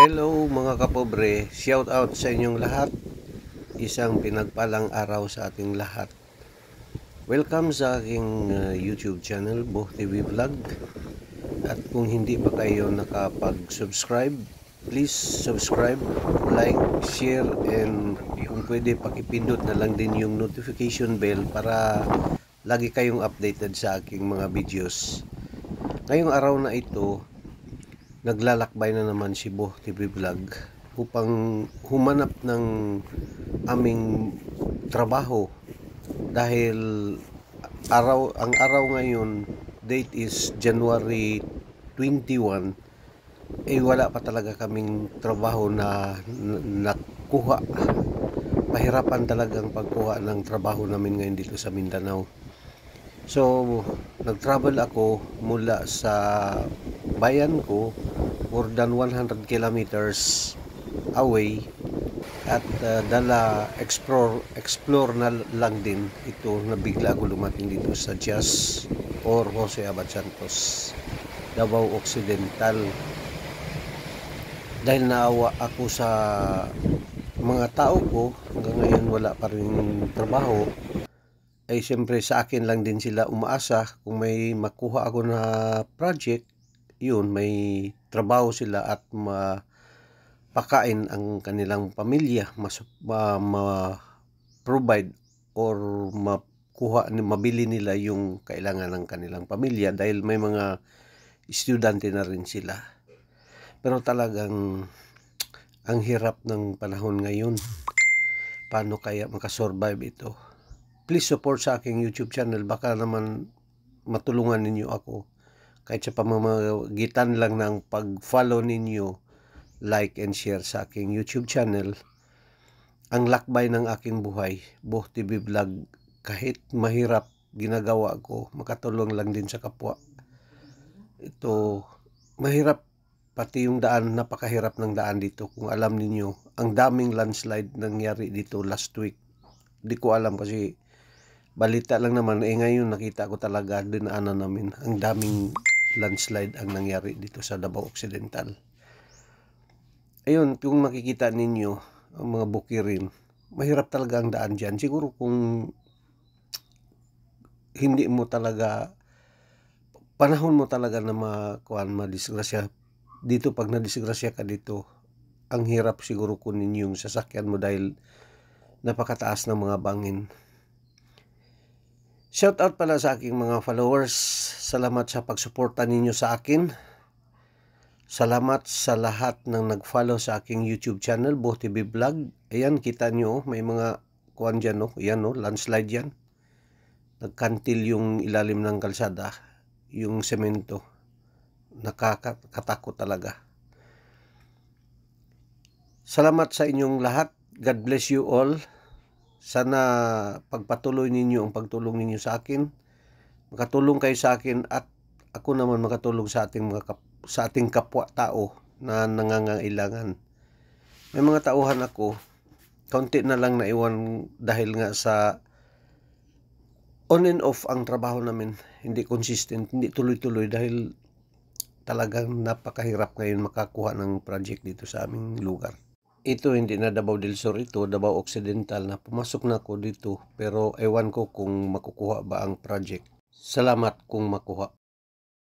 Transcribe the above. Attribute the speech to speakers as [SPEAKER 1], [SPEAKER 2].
[SPEAKER 1] Hello mga kapobre, shout out sa inyong lahat. Isang pinagpalang araw sa ating lahat. Welcome sa aking YouTube channel, Boh TV Vlog. At kung hindi pa kayo nakapag-subscribe, please subscribe, like, share, and kung pwede pakipindot na lang din yung notification bell para lagi kayong updated sa aking mga videos. Ngayong araw na ito, naglalakbay na naman si Boh TV Vlog upang humanap ng aming trabaho dahil ang araw ngayon, date is January 21, wala pa talaga kaming trabaho na nakuha. Pahirapan talagang pagkuha ng trabaho namin ngayon dito sa Mindanao. So, nag-travel ako mula sa bayan ko, more than 100 kilometers away, at explore na lang din ito na bigla ko lumating dito sa Diaz or Jose Abad Santos, Davao Occidental. Dahil naawa ako sa mga tao ko, hanggang ngayon wala pa rin trabaho, ay siyempre sa akin lang din sila umaasa. Kung may makuha ako na project, yun, may trabaho sila at mapakain ang kanilang pamilya, ma-provide or mabili nila yung kailangan ng kanilang pamilya dahil may mga estudyante na rin sila. Pero talagang ang hirap ng panahon ngayon. Paano kaya makasurvive ito? Please support sa aking YouTube channel. Baka naman matulungan ninyo ako. Kahit sa pamamagitan lang ng pag-follow ninyo, like and share sa aking YouTube channel. Ang lakbay ng aking buhay, Boh TV Vlog, kahit mahirap ginagawa ko, makatulong lang din sa kapwa. Ito, mahirap pati yung daan, napakahirap ng daan dito. Kung alam ninyo, ang daming landslide nangyari dito last week. Hindi ko alam kasi balita lang naman, ngayon nakita ko talaga dinaanan namin. Ang daming landslide ang nangyari dito sa Davao Occidental. Ayun, kung makikita ninyo ang mga bukirin, mahirap talaga ang daan dyan. Siguro kung hindi mo talaga, panahon mo talaga na madisgrasya dito, pag nadisgrasya ka dito, ang hirap siguro kunin yung sasakyan mo dahil napakataas ng mga bangin. Shout out pala sa aking mga followers. Salamat sa pagsuporta ninyo sa akin. Salamat sa lahat ng nag-follow sa aking YouTube channel, Boh TV Vlog. Ayan, kita nyo, may mga kuwan dyan, no? Ayan, no? Landslide yan. Nagkantil yung ilalim ng kalsada, yung semento. Nakakatakot talaga. Salamat sa inyong lahat. God bless you all. Sana pagpatuloy ninyo ang pagtulong ninyo sa akin. Makatulong kayo sa akin at ako naman makatulong sa ating kapwa-tao na nangangailangan. May mga tauhan ako, kaunti na lang naiwan dahil nga sa on and off ang trabaho namin. Hindi consistent, hindi tuloy-tuloy dahil talagang napakahirap ngayon makakuha ng project dito sa aming lugar. Ito hindi na Davao del Sur, ito Davao Occidental na pumasok na ako dito, pero ewan ko kung makukuha ba ang project. Salamat kung makuha.